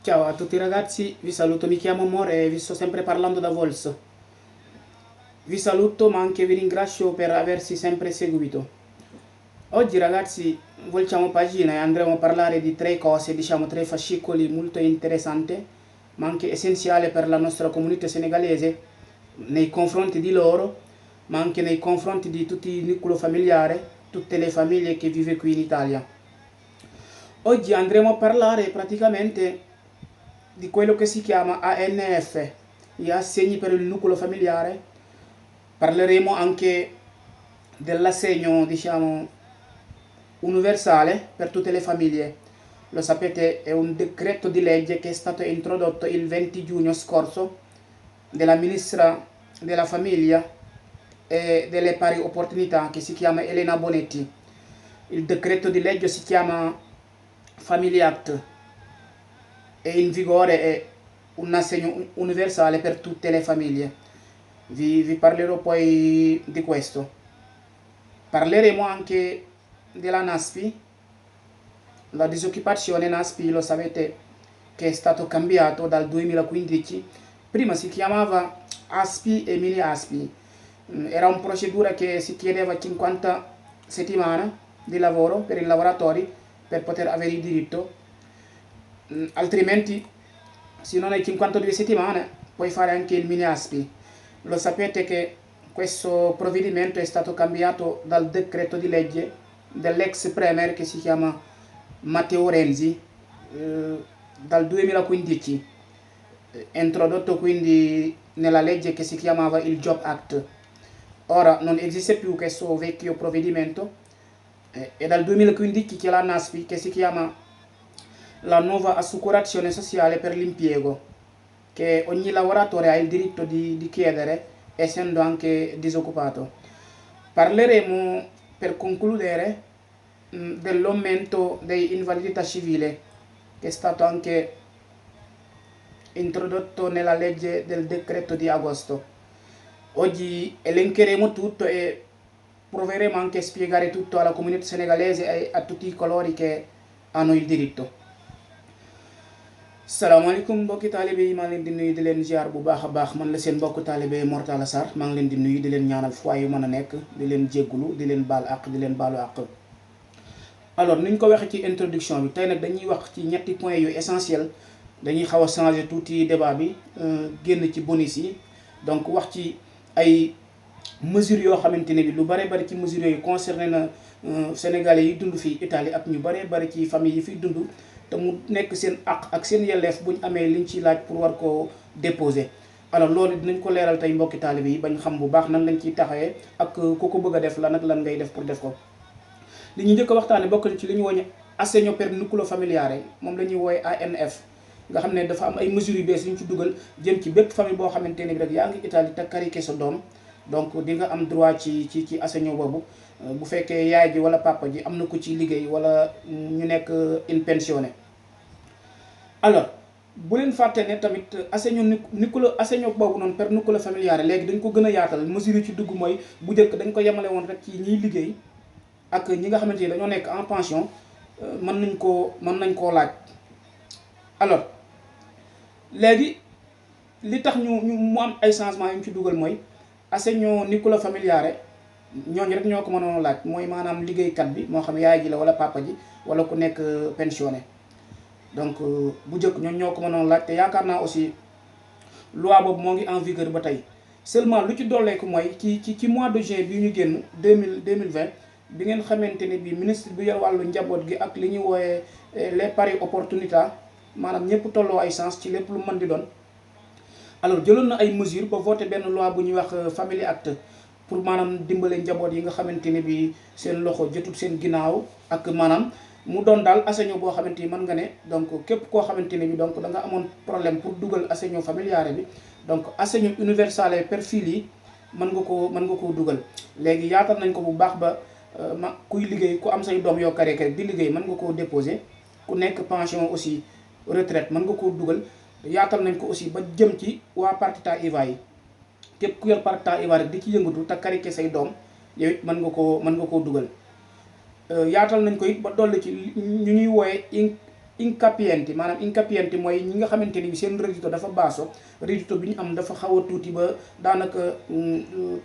Ciao a tutti ragazzi, vi saluto, mi chiamo More e vi sto sempre parlando da Vols. Vi saluto ma anche vi ringrazio per aversi sempre seguito. Oggi ragazzi voltiamo pagina e andremo a parlare di tre cose, diciamo tre fascicoli molto interessanti, ma anche essenziali per la nostra comunità senegalese, nei confronti di loro, ma anche nei confronti di tutti il nucleo familiare, tutte le famiglie che vivono qui in Italia. Oggi andremo a parlare praticamente di quello che si chiama ANF, gli assegni per il nucleo familiare. Parleremo anche dell'assegno, diciamo, universale per tutte le famiglie. Lo sapete, è un decreto di legge che è stato introdotto il 20 giugno scorso dalla ministra della famiglia e delle pari opportunità che si chiama Elena Bonetti. Il decreto di legge si chiama Family Act, è in vigore, è un assegno universale per tutte le famiglie. Vi parlerò poi di questo. Parleremo anche della NASPI, la disoccupazione NASPI, lo sapete che è stato cambiato dal 2015, prima si chiamava ASPI e mini ASPI, era una procedura che si chiedeva 50 settimane di lavoro per i lavoratori per poter avere il diritto. Altrimenti se non hai 52 settimane puoi fare anche il mini ASPI. Lo sapete che questo provvedimento è stato cambiato dal decreto di legge dell'ex premier che si chiama Matteo Renzi dal 2015, introdotto quindi nella legge che si chiamava il Job Act. Ora non esiste più questo vecchio provvedimento, è dal 2015 che la NASPI, che si chiama la nuova assicurazione sociale per l'impiego, che ogni lavoratore ha il diritto di chiedere essendo anche disoccupato. Parleremo per concludere dell'aumento dell'invalidità civile che è stato anche introdotto nella legge del decreto di agosto. Oggi elencheremo tutto e proveremo anche a spiegare tutto alla comunità senegalese e a tutti coloro che hanno il diritto. salaamaaleykum mbokki taalibe yi maa ngi leen di nuyu di leen ziar bu baax a baax, man la seen mbokk taalibe Mortalla Sarr, maa ngi leen di nuyu di leen ñaanal fu waay yu mën a nekk, di leen jéggulu di leen baal àq di leen baalu àq. alors ni ñu ko waxee ci introduction bi tey nag dañuy wax ci ñetti points yu essentiel, dañuy xaw a changer tuuti débat bi, génn ci bonus yi, donc wax ci ay mesures yoo xamante ne bi lu bare bari ci mesures yooyu concerné na sénégalais yi dund fii Italie ak ñu bare bari ci famille yi fiy dund te mu nekk seen àq ak seen yelleef bu ñu amee liñ ciy laaj pour war koo déposer. alors loolu dinañ ko leeral tey mbokki taalibe yi bañ xam bu baax nan lañ ciy taxawee ak ku ko bëgg a def lan ak lan ngay def pour def ko. li ñu njëkk a waxtaane bokk na ci li ñu wooñe assegno per nucleo familiare, moom la ñuy wooye ANF, nga xam ne dafa am ay mesures yu bees yu ñu ci dugal jëm ci bépp famille boo xamante ne bi rek yaa ngi Italie te karike sa doom, donc di nga am droit ci assegno boobu bu fekkee yaay ji wala papa ji am na ko ci liggéey wala ñu nekk in pensione. alors bu leen fàtte ne tamit assegno boobu noonu per nucleo familiare léegi dañ ko gën a yaatal. mesure yi ci dugg mooy bu njëkk dañ ko yemale woon rek ci ñiy liggéey ak ñi nga xamante ni dañoo nekk en pension, mën nañ koo laaj. alors léegi li tax ñu mu am ay changement yu ñu ci dugal mooy assegno nucleo familiare ñooñu rek ñoo ko mënoon laaj, mooy maanaam liggéeykat bi moo xam yaay ji la wala papa ji wala ku nekk pensionné. donc bu njëkk ñooñu ñoo ko mënoon laaj te yaakaar naa aussi loi boobu moo ngi en vigueur ba tey. seulement lu ci dolleeku mooy ci mois de juin bi ñu génn 2020 bi ngeen xamante ne bi ministre bi yor wàllu njaboot gi ak li ñuy wooyee les pari opportunità, maanaam ñëpp tolloo ay chance ci lépp lu mën di doon. alors jëloon na ay mesures ba voté benn loi bu ñuy wax Family Act pour maanaam dimbale njaboot yi nga xamante ne bi seen loxo jotul seen ginnaaw, ak maanaam mu doon daal assegno boo xamante ni mën nga ne donc képp koo xamante ne bi donc da nga amoon problème pour dugal assegno familiare bi, donc assegno universale per figli mën nga koo dugal. léegi yaatal nañ ko bu baax ba kuy liggéey ku am say doom yoo karee di liggéey mën nga koo déposer, ku nekk pension aussi retraite mën nga koo dugal. yaatal nañ ko aussi ba jëm ci waa partita IVA yi, képp ku yor partita IVA rek di ci yëngatu te karike say doom yow it mën nga koo dugal. yaatal nañ ko it ba dolli ci ñu ñuy wooye incapienti maanaam incapienti mooy ñi nga xamante ni bi seen reddito dafa baaso, reddito bi ñu am dafa xaw a tuuti ba daanaka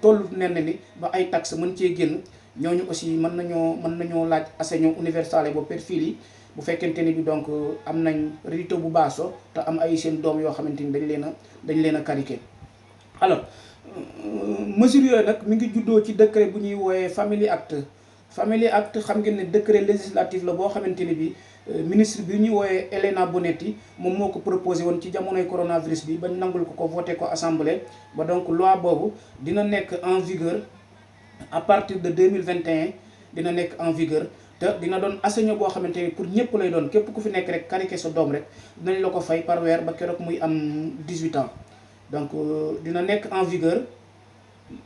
tollu nen ni ba ay taxe mën cee génn, ñooñu aussi mën nañoo laaj assegno universale boobu per figli bu fekkente ni bi donc am nañ reddito bu baaso te am ay seen doom yoo xamante ni dañ leen a cariqué. Alors mesures yooyu nag mi ngi juddoo ci décret bu ñuy wooyee Family Act. Family Act xam ngeen ne décret législatif la boo xamante ni bi ministre bi ñuy wooyee Elena Bonetti moom moo ko proposé woon ci jamonoy coronavirus bi bañ nangul ko voté ko assemblée ba donc loi boobu dina nekk en vigueur à partir de 2021 dina nekk en vigueur te dina doon assegno boo xamante ni pour ñëpp lay doon, képp ku fi nekk rek cariqué sa doom rek dinañ la ko fay par weer ba keroog muy am 18 ans. Donc dina nekk en vigueur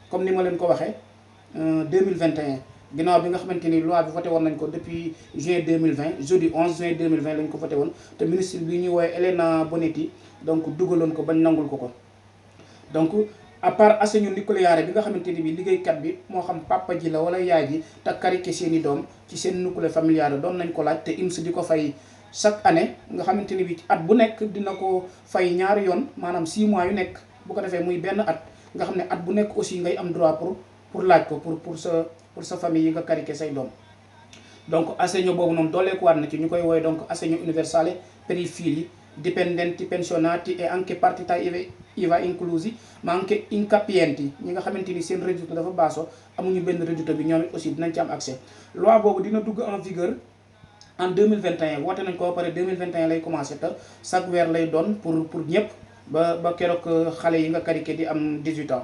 comme ni ma leen ko waxee 2021 ginnaaw bi nga xamante ni loi bi voté woon nañ ko depuis juin 2020 jeudi 11 juin 2020 lañ ko voté woon te ministre bi ñuy woowee Elena Bonetti donc dugaloon ko bañ nangul ko. Donc à part assegno nucléaire bi nga xamante ni bi liggéeykat bi moo xam papa ji la wala yaay ji te cariqué seeni doom ci seen nucléaire familiare doon nañ ko laaj te IMS di ko fay chaque année, nga xamante ni bi at bu nekk dina ko fay ñaari yoon maanaam 6 mois yu nekk bu ko defee muy benn at nga xam ne at bu nekk aussi ngay am droit pour laaj ko pour sa famille yi nga cariqué say doom. Donc assegno boobu noonu dooleekuwaat na ci ñu koy woowee donc assegno universale per i figli dipendenti pensionati e anche partita IVA inclusi ma anche incapienti ñi nga xamante ni seen reddito dafa baaso amuñu benn reddito bi ñoom it aussi dinañ ci am accès. Loi boobu dina dugg en vigueur en 2021 woote nañ ko ba pare 2021 lay commencé te chaque weer lay doon pour ñëpp ba keroog xale yi nga cariqué di am 18 ans.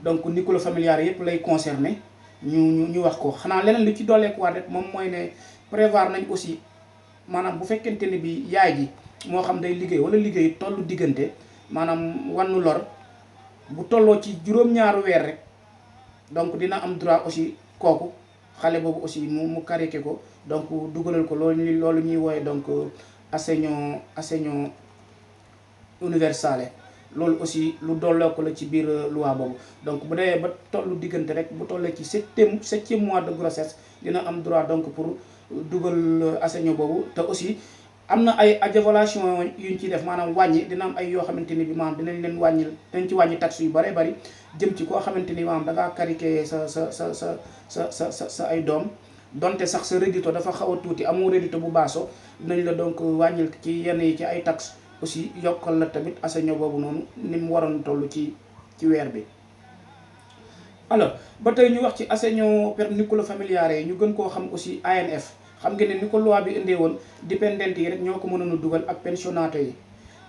Donc nucléaire familiare yëpp lay concerné ñu wax ko. Xanaa leneen li ci dooleekuwaat rek moom mooy ne prévoir nañ aussi maanaam bu fekkente ni bi yaay ji moo xam day liggéey wala liggéey tollu diggante maanaam wannu lor bu tolloo ci juróom-ñaari weer rek donc dina am droit aussi kooku xale boobu aussi mu cariqué ko donc dugalal ko loolu ñuy wooye donc assegno universale. Loolu aussi lu dolloo ko la ci biir loi boobu. Donc bu dee ba tollu diggante rek bu tollee ci septième mois de grossesse dina am droit donc pour dugal assegno boobu. Te aussi am na ay aggravation yuñ ci def maanaam wàññi dina am ay yoo xamante ni bi maanaam dinañ ci wàññi taxe yu bare bari jëm ci koo xamante ni maanaam da ngaa cariqué sa ay doom donte sax sa reddito dafa xaw a tuuti amoo reddito bu baaso dinañ la donc wàññil ci yenn yi ci ay taxe aussi yokkal la tamit assegno boobu noonu ni mu waroon toll ci weer bi. Alors ba tey ñu wax ci assegno per nucleo familiare yi ñu gën koo xam aussi ANF. Xam ngeen ne ni ko loi bi indee woon dipendent yi rek ñoo ko mënoon a dugal ak pensionato yi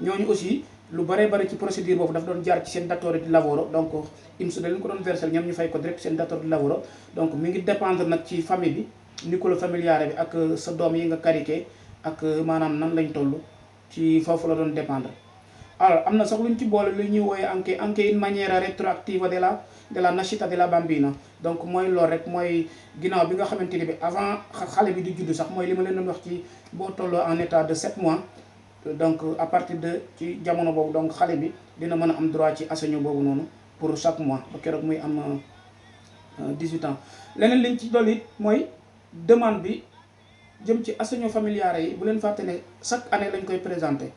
ñooñu aussi lu bare bari ci procédure boobu dafa doon jaar ci seen datore di lavoro donc IMS da leen ko doon versel ñoom ñu fay ko direct seen datore di lavoro. Donc mi ngi dépendre nag ci famille bi nucleo familiare bi ak sa doom yi nga cariqué ak maanaam nan lañ toll ci foofu la doon dépendre. Alors am na sax luñ ci boole lu ñuy wooye anche in maniera retroattiva della nascita della bambina. Donc mooy loolu rek mooy ginnaaw bi nga xamante ni bi avant xale bi di juddu sax mooy li ma leen doon wax ci boo tolloo en état de 7 mois donc à partir de ci jamono boobu donc xale bi dina mën a am droit ci assegno boobu noonu pour chaque mois ba keroog muy am 18 ans. Leneen liñ ci dolli mooy demande bi jëm ci assegno familiare yi bu leen fàtte ne chaque année lañ koy présenté.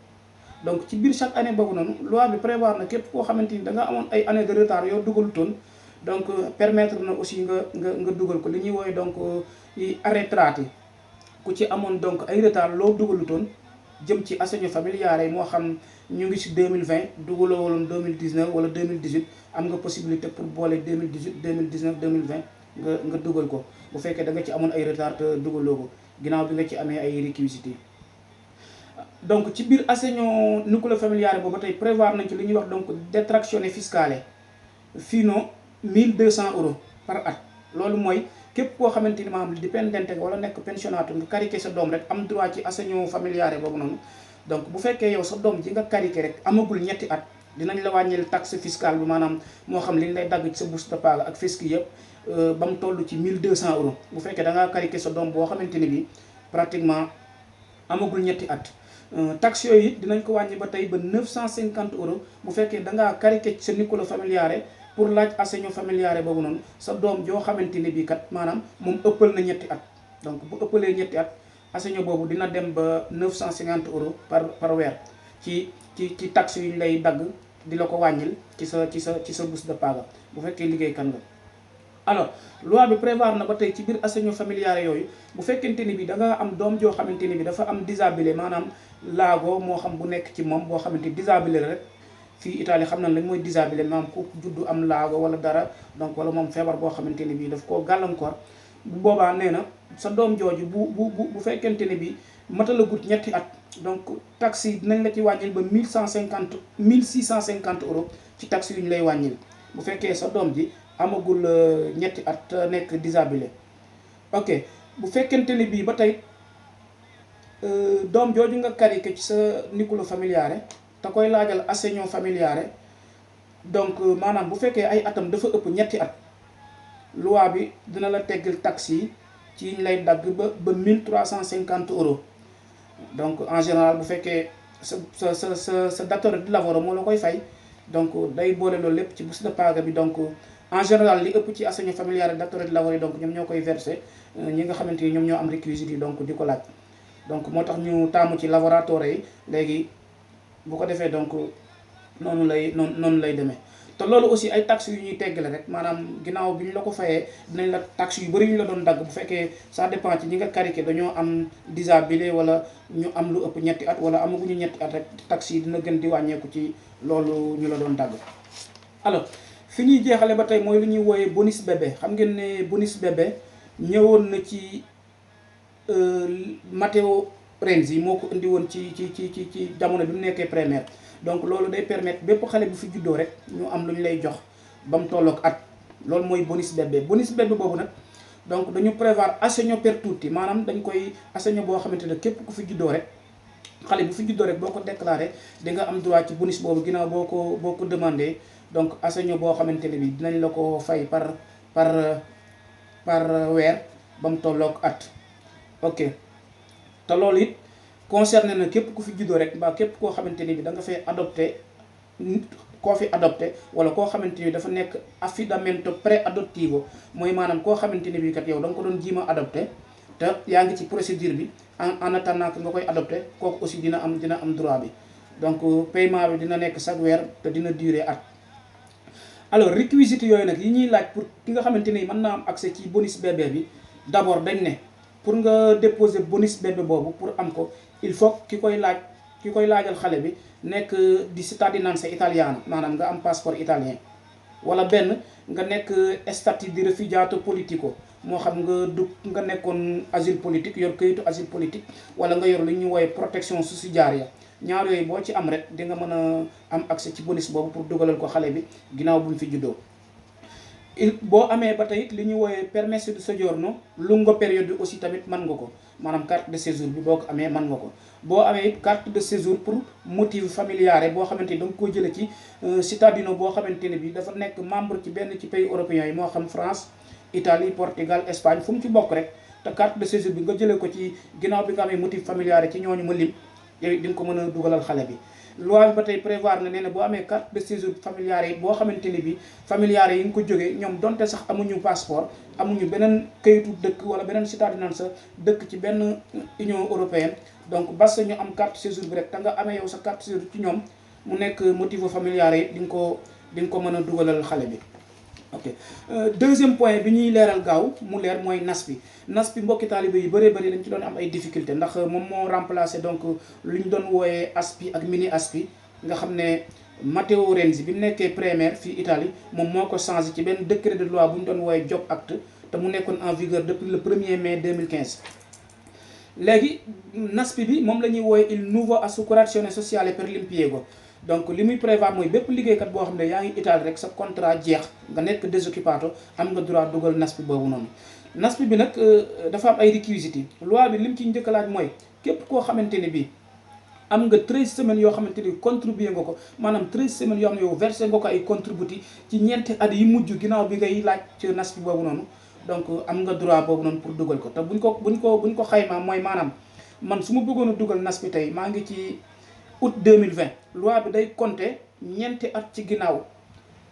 Donc ci biir chaque année boobu noonu loi bi prévoir na képp koo xamante ni da nga amoon ay année de retard yoo dugalutoon donc permettre na aussi nga dugal ko li ñuy woowee donc arretrati ku ci amoon donc ay retard loo dugalutoon jëm ci assegno familiare yi moo xam ñu ngi si 2020 dugaloo woon 2019 wala 2018 am nga possibilité pour boole 2018 2019 2020 nga dugal ko bu fekkee da nga ci amoon ay retard te dugaloo ko ginnaaw bi nga ci amee ay réquisites. Donc ci biir assegno nucleo familiare boobu tey prévoir nañ ci li ñuy wax donc detrazione fiscale fino 1200 € par at. Loolu mooy képp koo xamante ni maanaam dipendente wala nekk pensionato nga cariqué sa doom rek am droit ci assegno familiare boobu noonu. Donc bu fekkee yow sa doom ji nga cariqué rek amagul ñetti at dinañ la wàññil taxe fiscale bi maanaam moo xam li ñu lay dagg ci sa bourse de paga ak fisc yëpp ba mu toll ci 1200 € bu fekkee da ngaa cariqué sa doom boo xamante ni bi pratiquement amagul ñetti at. Taxe yooyu it dinañ ko wàññi ba tey ba 950 € bu fekkee da ngaa cariqué sa nucleo familiare pour laaj assegno familiare boobu noonu sa doom joo xamante ne bii kat maanaam moom ëppal na ñetti at. Donc bu ëppalee ñetti at assegno boobu dina dem ba 950 € par weer ci taxe yu ñu lay dagg di la ko wàññil ci sa bourse de paga bu fekkee liggéey kan nga. alors loi bi prévoir na ba tey ci biir assegno familiare yooyu bu fekkente ni bi da nga am doom joo xamante ni bi dafa am disabile maanaam laago moo xam bu nekk ci moom boo xamante disabile rek fii Italie xam nañ lañ mooy disabile maanaam ku juddu am laago wala dara donc wala moom feebar boo xamante ni bi daf koo gàllankoor bu boobaa nee na sa doom jooju bu fekkente ni bi matalagut ñetti at donc taxe yi dinañ la ci wàññil ba 1650 € ci taxe yu ñu lay wàññil bu fekkee sa doom ji amagul ñetti at nekk disabile. ok bu fekkente ni bii ba tey doom jooju nga karike ci sa nucleo familiare te koy laajal assegno familiare donc maanaam bu fekkee ay atam dafa ëpp ñetti at loi bi dina la teggal taxe yi ci ñu lay dagg ba 1350 €. donc en général bu fekkee sa datore di lavoro moo la koy fay donc day boole loolu lépp ci bourse de paga bi. donc en général li ëpp ci assegno familiare datore di lavoro yi donc ñoom ñoo koy versé ñi nga xamante ni ñoom ñoo am réquisites yi donc di ko laaj. donc moo tax ñu taamu ci lavoratore yi léegi bu ko defee donc noonu lay demee. te loolu aussi ay taxes yu ñuy teggale rek maanaam ginnaaw bi ñu la ko fayee dinañ la taxes yu bëri ñu la doon dagg bu fekkee ça dépend ci ñi nga karike dañoo am disabile wala ñu am lu ëpp ñetti at wala amaguñu ñetti at rek taxes yi dina gën di wàññeeku ci loolu ñu la doon dagg. alors fi ñuy jeexale ba tey mooy lu ñuy wooyee bonus bébé. xam ngeen ne bonus bébé ñëwoon na ci Matteo Renzi moo ko indi woon ci jamono bi mu nekkee primaire. donc loolu day permettre bépp xale bu fi juddoo rek ñu am lu ñu lay jox ba mu tolloog at loolu mooy bonus bébé. bonus bébé boobu nag donc dañu prévoir assegno per tutti maanaam dañ koy assegno boo xamante ne képp ku fi juddoo rek xale bu fi juddoo rek boo ko déclaré di nga am droit ci bonus boobu ginnaaw boo ko demandé. donc assegno boo xamante ne bi dinañ la ko fay par weer ba mu tolloog at. ok te loolu it concerné na képp ku fi juddoo rek mbaa képp koo xamante ni bi da nga fay adopté koo fi adopté wala koo xamante ni dafa nekk affidamento pre-adottivo mooy maanaam koo xamante ni bi kat yow da nga ko doon jiima adopté te yaa ngi ci procédure bi en attendant que nga koy adopté kooku aussi dina am droit bi. donc paiement bi dina nekk chaque weer te dina durer at. alors réquisites yooyu nag yi ñuy laaj pour ki nga xamante ni mën naa am accès ci bonus bébé bi d'abord dañ ne pour nga déposer bonus bébé boobu pour am ko il faut ki koy laajal xale bi nekk di cittadinanza italiana maanaam nga am passeport italien wala benn nga nekk statut di rifugiato politico moo xam nga nekkoon asile politique yor këyitu asile politique wala nga yor lu ñuy woowe protection sussidiaria. ñaar yooyu boo ci am rek di nga mën a am accès ci bonus boobu pour dugalal ko xale bi ginnaaw bu mu fi juddoo. boo amee ba tey li ñuy wooyee permesso di soggiorno lungo période bi aussi tamit mën nga ko maanaam carte de séjour bi boo ko amee mën nga ko. boo amee it carte de séjour pour motif familiare boo xamante ni da nga ko jëlee ci cittadino boo xamante ne bi dafa nekk membre ci benn ci pays européens yi moo xam France Italie Portugal Espagne fu mu ci bokk rek te carte de séjour bi nga jëlee ko ci ginnaaw bi nga amee motif familiare ci ñooñu ma lim yooyu di nga ko mën a dugalal xale bi. loi bi ba tey prévoir na nee na boo amee carte de séjour familiare yi boo xamante ni bi familiare yi nga ko jógee ñoom donte sax amuñu passeport amuñu beneen kayitu dëkk wala beneen cittadinanza dëkk ci benn Union européenne donc basta ñu am carte séjour bi rek te nga amee yow sa carte séjour ci ñoom mu nekk motivo familiare yi di nga ko mën a dugalal xale bi. ok deuxième point bi ñuy leeral gaaw mu leer mooy nas bi mbokki taalibe yu bëree bëri dañ ci doon am ay difficulté ndax moom moo remplacé donc lu ñu doon wooyee ASPI ak mini ASPI nga xam ne Matteo Renzi bi mu nekkee primaire fii Italie moom moo ko changé ci benn décret de loi bu ñu doon wooyee Job Act te mu nekkoon en vigueur depuis le 1er mai 2015. léegi NASPI bi moom la ñuy wooyee il nuovo assicurazione sociale per l'impiego donc li muy prévoir mooy bépp liggéeykat boo xam ne yaa ngi Italie rek sa contrat jeex nga nekk désoccupato am nga droit dugal NASPI boobu noonu. NASPI bi nag dafa am ay réquisites yi loi bi lim ci njëkk a laaj mooy képp koo xamante ne bii am nga 13 semaines yoo xamante ni contribué nga ko maanaam 13 semaines yoo xam ne yow versé nga ko ay contributi ci ñeenti at yi mujj ginnaaw bi ngay laaj ci NASPI boobu noonu donc am nga droit boobu noonu pour dugal ko te buñ ko xaymaa mooy maanaam man su ma bëggoon a dugal NASPI tey maa ngi ci août 2020 loi bi day compter ñeenti at ci ginnaaw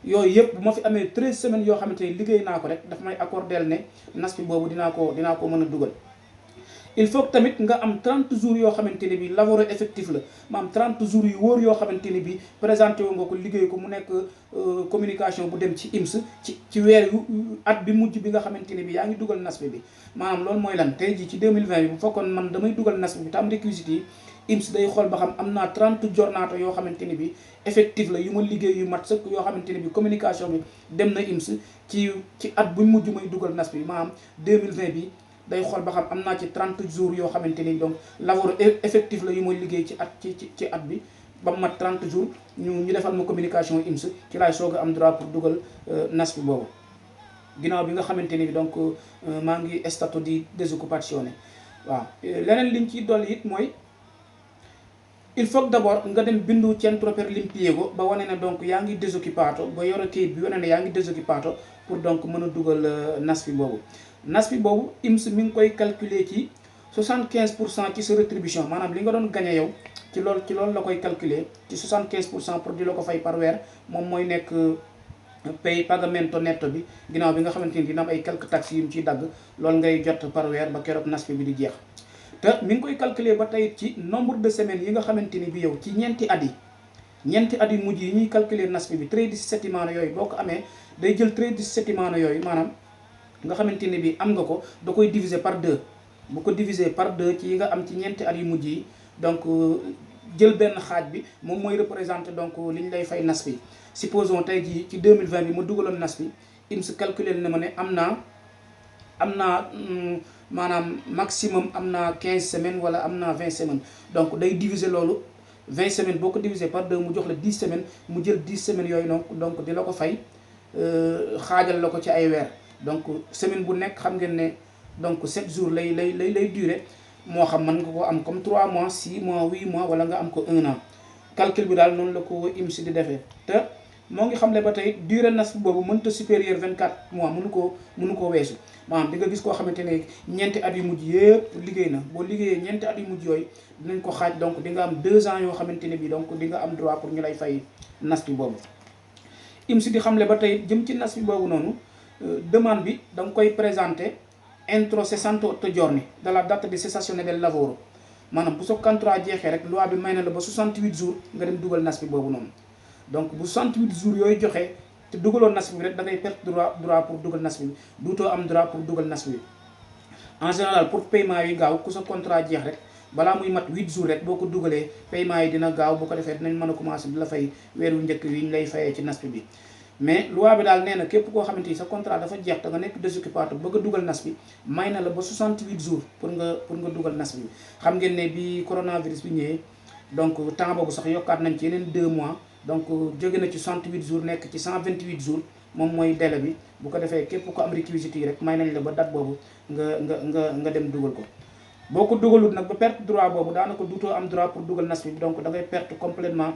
yooyu yëpp bu ma fi amee 13 semaines yoo xamante ni liggéey naa ko rek daf may accordeel ne NASPI boobu dinaa ko mën a dugal. il faut que tamit nga am 30 jours yoo xamante ne bi lavoro effectif la ma am 30 jours yu wóor yoo xamante ne bi présenté wu nga ko liggéey ko mu nekk communication bu dem ci IMS ci weer yu at bi mujj bi nga xamante ne bi yaa ngi dugal NASPE bi maanaam loolu mooy lan tey jii ci 2020 bi bu fekkoon man damay dugal NASPE bi te am réquisites yi IMS day xool ba xam am naa 30 journata yoo xamante ne bi effectif la yu ma liggéey yu mat sëkk yoo xamante ne bi communication bi dem na IMS ci at bu mujj may dugal NASPE bi maanaam 2020 bi day xool ba xam am naa ci 30 jours yoo xamante ni donc lavoro effectif la yu mooy liggéey ci at ci at bi ba mu mat 30 jours ñu defal ma communication IMS ci laay soog a am droit pour dugal NASPE boobu ginnaaw bi nga xamante ni donc maa ngi statut di désoccupazione waaw leneen liñ ciy dolli it mooy il faut que d'abord nga dem bindu centro per l'impiego ba wane ne donc yaa ngi désoccupato ba yore kayit bi wane ne yaa ngi désoccupato pour donc mën a dugal NASPE boobu NASPE boobu IMS mi ngi koy calculer ci 75% ci sa rétribution maanaam li nga doon gagné yow ci loolu la koy calculer ci 75% pour di la ko fay par weer moom mooy nekk pay pagamento netto bi ginnaaw bi nga xamante ni dina am ay quelques taxes yu mu ciy dagg loolu ngay jot par weer ba keroog NASPE bi di jeex te mi ngi koy calculer ba tey ci nombre de semaines yi nga xamante ni bi yow ci ñeenti at yi mujj yi ñuy calculer NASPE bi 13 settimane yooyu boo ko amee day jël 13 settimane yooyu maanaam nga xamante ni bi am nga ko da koy diviser par 2 bu ko diviser par 2 ci yi nga am ci ñeenti at yu mujj yi donc jël benn xaaj bi moom mooy représenter donc li ñu lay fay NASPE supposons tey jii ci 2020 bi ma dugaloon NASPE IMS calculer na ma ne am naa maanaam maximum am naa 15 semaines wala am naa 20 semaines donc day diviser loolu 20 semaines boo ko diviser par 2 mu jox la 10 semaines mu jël 10 semaines yooyu donc di la ko fay xaajal la ko ci ay weer donc semaine bu nekk xam ngeen ne donc 7 jours lay durer moo xam mën nga ko am comme 3 mois 6 mois 8 mois wala nga am ko 1 an calcul bi daal noonu la ko IMS di defee te moo ngi xam ne ba tey durée NASPE boobu mënut a supérieur 24 mois mënu koo weesu maanaam di nga gis koo xamante ne ñeenti at yu mujj yëpp liggéey na boo liggéeyee ñeenti at yu mujj yooyu dinañ ko xaaj donc di nga am 2 ans yoo xamante ne bi donc di nga am droit pour ñu lay fay NASPE boobu IMS di xam ne ba tey jëm ci NASPE boobu noonu demande bi da nga koy présenter entro 68 giorni dalla data di cessazione del lavoro maanaam bu sa contrat jeexee rek loi bi may na la ba 68 jours nga dem dugal NASPE boobu noonu donc bu 68 jours yooyu joxee te dugaloon NASPE bi rek da ngay perte droit pour dugal NASPE bi duutoo am droit pour dugal NASPE bi en général pour paiement yi gaaw ku sa contrat jeex rek balaa muy mat 8 jours rek boo ko dugalee paiement yi dina gaaw bu ko defee dinañ mën a commencé di la fay weeru njëkk yi ñu lay fayee ci NASPE bi mais loi bi daal nee na képp koo xamante ni sa contrat dafa jeex te nga nekk désoccupato bëgg a dugal NASPE may na la ba 68 jours pour nga dugal NASPE bi xam ngeen ne bi coronavirus bi ñëwee donc temps boobu sax yokkaat nañ ci yeneen 2 mois donc jóge na ci 68 jours nekk ci 128 jours moom mooy délai bi bu ko defee képp ko am réquisites yi rek may nañ la ba date boobu nga dem dugal ko boo ko dugalul nag ba perte droit boobu daanaka duutoo am droit pour dugal NASPE bi donc da ngay perte complètement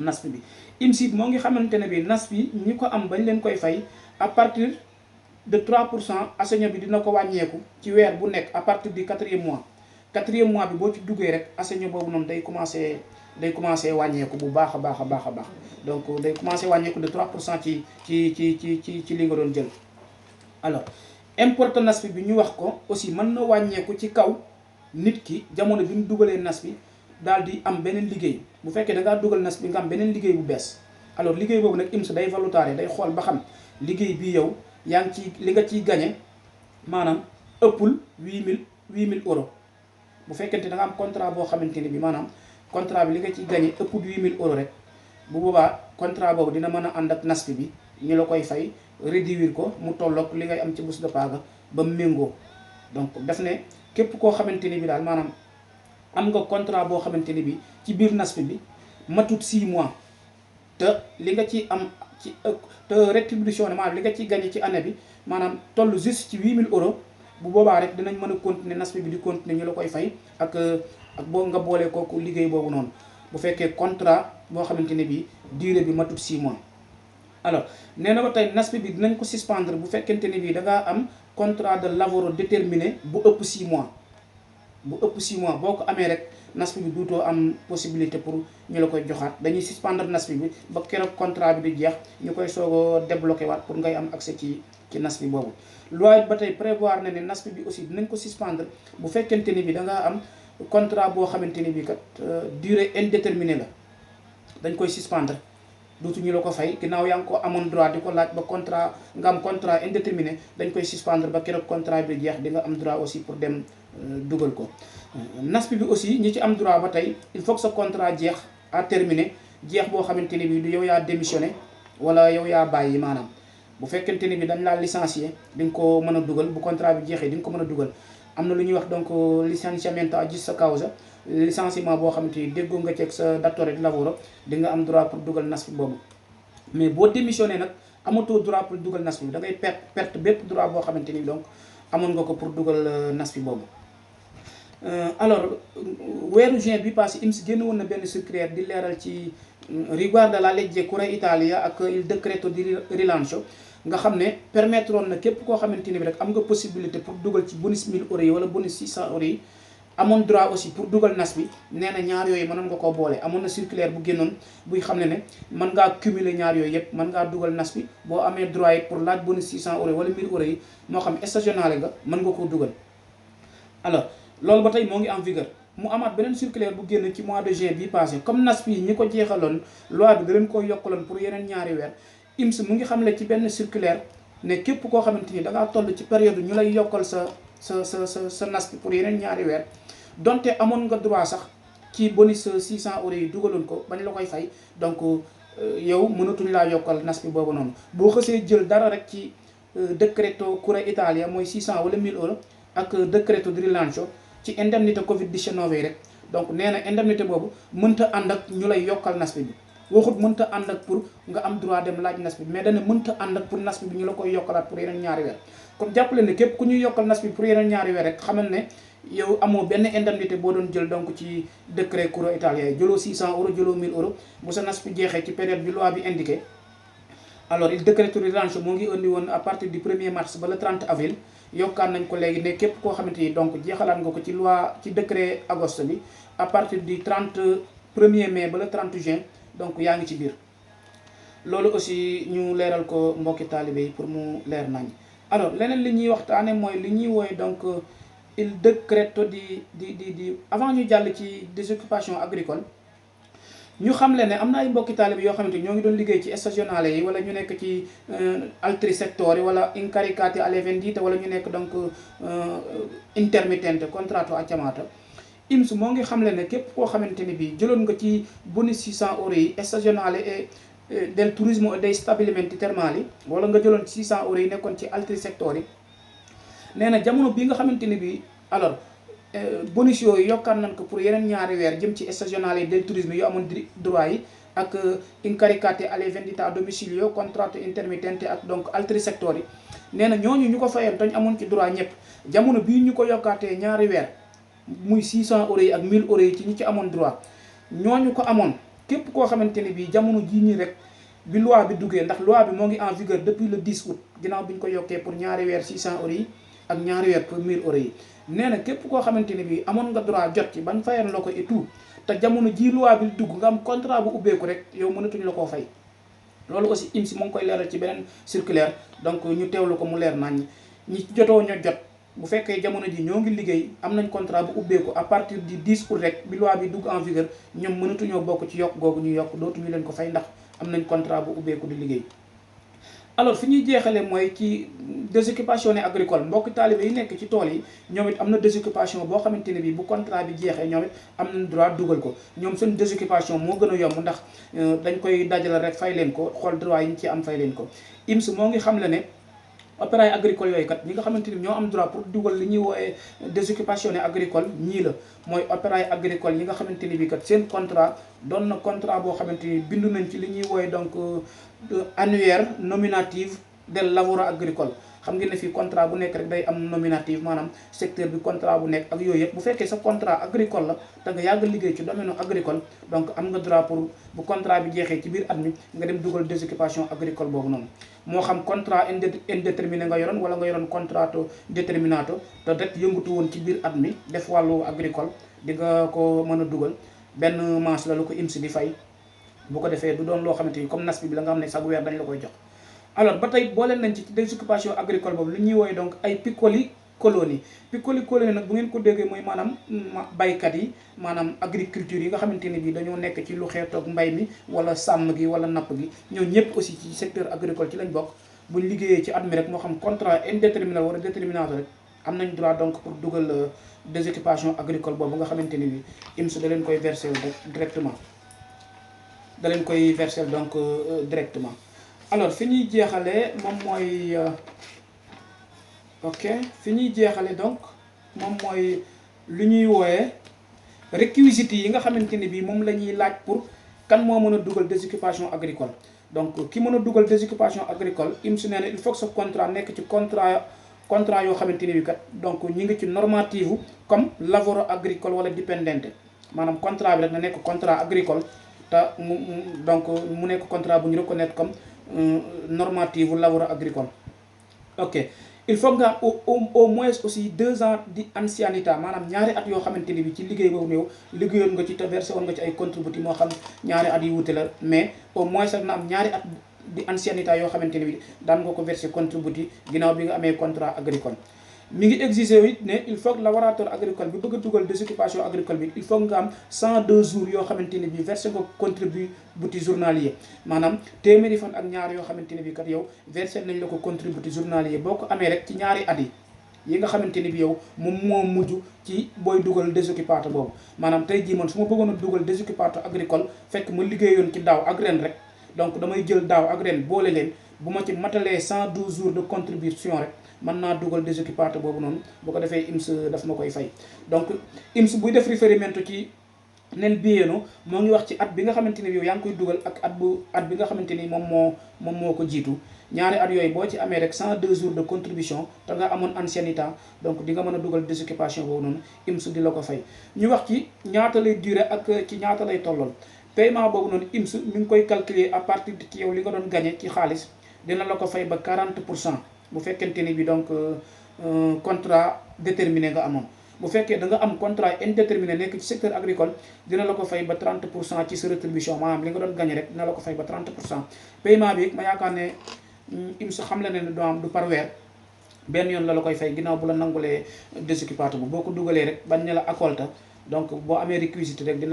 NASPE bi IMS moo ngi xamante ne bi NASPE ñi ko am bañ leen koy fay à partir de 3% assegno bi dina ko wàññeeku ci weer bu nekk à partir du 4e mois 4e mois bi boo ci duggee rek assegno boobu noonu day commencé wàññeeku bu baax a baax donc day commencé wàññeeku de 3% ci li nga doon jël. alors importe NASPE bi ñu wax ko aussi mën na wàññeeku ci kaw nit ki jamono bi mu dugalee NASPE daal di am beneen liggéey bu fekkee da ngaa dugal NASPE bi nga am beneen liggéey bu bees alors liggéey boobu nag IMS day valutare day xool ba xam liggéey bi yow yaa ngi ci li nga ciy gagné maanaam ëppul 8000 euros bu fekkente da nga am contrat boo xamante ne bi maanaam contrat bi li nga ciy gagné ëppul 8000 euros rek bu boobaa contrat boobu dina mën a ànd ak NASPE bi ñu la koy fay réduire ko mu tolloog li ngay am ci bourse de paga ba méngoo donc daf ne képp koo xamante ni bi daal maanaam am nga contrat boo xamante ni bi ci biir NASPE bi matut 6 mois te li nga ci am te rétribution maanaam li nga ciy gagné ci année bi maanaam toll juste ci 8000 euros bu boobaa rek dinañ mën a continuer NASPE bi di continuer ñu la koy fay ak boo nga boolee kooku liggéey boobu noonu bu fekkee contrat boo xamante ne bi durée bi matut 6 mois alors nee na ba tey NASPE bi dinañ ko suspendre bu fekkente ne bii da ngaa am contrat de lavoro déterminé bu ëpp 6 mois boo ko amee rek NASPE bi duutoo am possibilité pour ñu la koy joxaat dañuy suspendre NASPE bi ba keroog contrat bi di jeex ñu koy soog a débloqué waat pour ngay am accès ci NASPE boobu loi ba tey prévoir na ne NASP bi aussi dinañ ko suspendre bu fekkente ni bi da ngaa am contrat boo xamante ni bi kat durée indéterminée la dañ koy suspendre dootuñu la ko fay ginnaaw yaa ngi ko amoon droit di ko laaj ba contrat nga am contrat indéterminé dañ koy suspendre ba keroog contrat bi jeex di nga am droit aussi pour dem dugal ko. NASP bi aussi ñi ci am droit ba tey il faut que sa contrat jeex à terminer jeex boo xamante ni bi du yow yaa démissionné wala yow yaa bàyyi maanaam bu fekkente ni bi dañ laa licencié di nga ko mën a dugal bu contrat bi jeexee di nga ko mën a dugal. am na lu ñuy wax donc licenciamento a giusta causa licenciement boo xamante ni déggoo nga ceeg sa datore di lavoro di nga am droit pour dugal NASP boobu. mais boo démissionné nag amatoo droit pour dugal NASP bi da ngay perte bépp droit boo xamante ni donc amoon nga ko pour dugal NASP boobu. alors weeru juin bi passé INPS génn woon na benn circulaire di leeral ci riguardo la legge Cura Italia ak il decreto di rilancio nga xam ne permettre woon na képp koo xamante ni bi rek am nga possibilité pour dugal ci bonus 1000 euros yi wala bonus 600 euros yi amoon droit aussi pour dugal NASP bi nee na ñaar yooyu mënoon nga koo boole. amoon na circulaire bu génnoon buy xam ne mën ngaa cumuler ñaar yooyu yëpp mën ngaa dugal NASP bi boo amee droit yi pour laaj bonus 600 euros wala 1000 euros yi moo xam stationnaire nga mën nga koo dugal. alors loolu ba tey moo ngi en vigueur mu amaat beneen circulaire bu génn ci mois de juin bii passé comme NASP yi ñi ko jeexaloon loi bi da leen koo yokkaloon pour yeneen ñaari weer. INPS mu ngi xamle ci benn circulaire ne képp koo xamante ni da ngaa toll ci période ñu lay yokkal sa NASP pour yeneen ñaari weer donte amoon nga droit sax ci bonus 600 euros yi dugaloon ko bañ la koy fay donc yow mënatuñ laa yokkal NASP boobu noonu. boo xësee jël dara rek ci decreto Cura Italia mooy 600 wala 1000 euros ak decreto di rilancio ci indemnité Covid 19 yi rek donc nee na indemnité boobu mënta ànd ak ñu lay yokkal NASP bi. waxut mënta ànd ak pour nga am droit dem laaj NASP bi mais dana mënta ànd ak pour NASP bi ñu la koy yokkalaat pour yeneen ñaari weer. comme jàppale ne képp ku ñuy yokkal NASP bi pour yeneen ñaari weer rek xamal ne yow amoo benn indemnité boo doon jël donc ci décret Cura Italia yi jëloo 600 euros jëloo 1000 euros bu sa NASP bi jeexee ci période bi loi bi indiqué. alors il decreto rilancio moo ngi indi woon à partir du 1er mars ba le 30 avril yokkaan nañ ko léegi ne képp koo xamante ni donc jeexalaat nga ko ci loi ci décret agosto bi à partir du 1er mai ba le 30 juin. donc yaa ngi ci biir loolu aussi ñu leeral ko mbokki taalibe yi pour mu leer nañ. alors leneen li ñuy waxtaane mooy li ñuy wooye donc il decreto di avant ñu jàll ci désoccupation agricole ñu xam le ne am na ay mbokki taalibe yoo xamante ñoo ngi doon liggéey ci stagionale yi wala ñu nekk ci altri settori wala incaricati alle vendite wala ñu nekk donc intermittente contratto a chiamata. INPS moo ngi xamle ne képp koo xamante ni bii jëloon nga ci bonus 600 euros yi stagionale et del tourisme e dei stabilimenti termali wala nga jëloon 600 euros yi nekkoon ci altri settori nee na jamono bii nga xamante ni bii alors bonus yooyu yokkaan nañ ko pour yeneen ñaari weer jëm ci stagionale et del tourisme yu amoon droit yi ak incaricati alle vendite a domicilio contratto intermittente ak donc altri settori nee na ñooñu ñu ko fayoon dañ amoon ci droit ñëpp jamono bii ñu ko yokkaatee ñaari weer. muy 600 euros yi ak 1000 euros yi ci ñi ci amoon droit ñooñu ko amoon képp koo xamante ni bii jamono jii nii rek bi loi bi duggee ndax loi bi moo ngi en vigueur depuis le 10 août ginnaaw bi ñu ko yokkee pour ñaari weer 600 euros yi ak ñaari weer pour 1000 euros yi nee na képp koo xamante ni bii amoon nga droit jot ci bañ fayoon la ko et tout te jamono jii loi bi dugg nga am contrat bu ubbeeku rek yow mënatuñ la koo fay. loolu aussi INPS moo ngi koy leeral ci beneen circulaire donc ñu teewlu ko mu leer nañ ñi jotoo ñoo jot. bu fekkee jamono ji ñoo ngi liggéey am nañ contrat bu ubbeeku à partir du 10 août rek bi loi bi dugg en vigueur ñoom mënatuñoo bokk ci yokk googu ñu yokk dootuñu leen ko fay ndax am nañ contrat bu ubbeeku di liggéey. alors fi ñuy jeexale mooy ci désoccupation agricole mbokk taalibe yi nekk ci tool yi ñoom it am na désoccupation boo xamante ne bii bu contrat bi jeexee ñoom it am nañ droit dugal ko ñoom seen désoccupation moo gën a yomb ndax dañ koy dajale rek fay leen ko xool droit yi ñu ci am fay leen ko. INPS moo ngi xam le ne opérailles agricoles yooyu kat ñi nga xamante ni ñoo am droit pour dugal li ñuy woowe désoccupation agricole ñii la mooy opérailles agricoles yi nga xamante ni bi kat seen contrat doon na contrat boo xamante ni bindu nañ ci li ñuy woowe donc annuaire nominative del lavoro agricole. xam ngeen ne fii contrat bu nekk rek day am nominative maanaam secteur bi contrat bu nekk ak yooyu yëpp bu fekkee sa contrat agricole la da nga yàgg liggéey ci domaine agricole donc am nga droit pour bu contrat bi jeexee ci biir at mi nga dem dugal désoccupation agricole boobu noonu. moo xam contrat indéterminé nga yoroon wala nga yoroon contratto déterminato te rek yëngatu woon ci biir at mi def wàllu agricole di nga ko mën a dugal benn manche la lu ko INPS di fay bu ko defee du doon loo xamante ni comme NASP bi la nga xam ne chaque weer dañ la koy jox. alors ba tey boole nañ ci désoccupation agricole boobu lu ñuy wooye donc ay piccoli colonie nag bu ngeen ko déggee mooy maanaam baykat yi maanaam agriculture yi nga xamante ne bii dañoo nekk ci lu xeetoog mbay mi wala sàmm gi wala napp gi ñoo ñëpp aussi ci secteur agricole ci lañ bokk buñ liggéeyee ci at mi rek moo xam contrat indéterminé wala déterminant rek am nañ droit donc pour dugal désoccupation agricole boobu nga xamante ni bi IMS da leen koy verser directement donc directement. alors fi ñuy jeexalee moom mooy fi ñuy jeexale donc moom mooy lu ñuy wooyee réquisites yi nga xamante ni bi moom la ñuy laaj pour kan moo mën a dugal désoccupation agricole. donc ki mën a dugal désoccupation agricole IMS nee na il faut que sa contrat nekk ci contrat yoo xamante ni bi kat donc ñi ngi ci normative comme lavoro agricole wala dipendente maanaam contrat bi rek na nekk contrat agricole te donc mu nekk contrat bu ñu reconnaître comme normative lavoro agricole. ok il faut nga au moins aussi 2 ans di ancienneté maanaam ñaari at yoo xamante ni bi ci liggéey boobu néew liggéeyoon nga ci te versé woon nga ci ay contributi moo xam ñaari at yu wute la mais au moins sax na am ñaari at di ancienneté yoo xamante ni bi daan nga ko versé contributi ginnaaw bi nga amee contrat agricole. mi ngi exiger it ne il faut que lavorateur agricole bi bëgg a dugal désoccupation agricole bi il faut nga am 102 jours yoo xamante ni bi versé nga contributi journalier maanaam téeméeri fan ak ñaar yoo xamante ni bi kat yow versé nañ la ko contributi journalier boo ko amee rek ci ñaari at yi nga xamante ni bi yow moom moo mujj ci booy dugal désoccupation boobu maanaam tey jii man su ma bëggoon a dugal désoccupation agricole fekk ma liggéeyoon ci daaw ak ren rek donc damay jël daaw ak ren boole leen bu ma ci matalee 112 jours de contribution rek mën naa dugal désoccupation boobu noonu bu ko defee IMS daf ma koy fay. donc IMS buy def référendum ci nel biyeeno moo ngi wax ci at bi nga xamante ni yow yaa ngi koy dugal ak at bi nga xamante ni moom moo ko jiitu ñaari at yooyu boo ci amee rek 102 jours de contribution te nga amoon ancienneté donc di nga mën a dugal désoccupation boobu noonu IMS di la ko fay. ñu wax ci ñaata lay durer ak ci ñaata lay tollool paiement boobu noonu IMS mi ngi koy calculer à partir de ci yow li nga doon gagné ci xaalis dina la ko fay ba 40% bu fekkente ni bi donc contrat déterminé nga amoon. bu fekkee da nga am contrat indéterminé nekk ci secteur agricole dina la ko fay ba 30% ci sa rétribution maanaam li nga doon gagné rek dina la ko fay ba 30%. paiement bi ma yaakaar ne IMS xam la ne du am du par weer benn yoon la koy fay ginnaaw bu la nangulee désoccupation bu boo ko dugalee rek bañ ne la acolte donc boo amee réquisite rek dina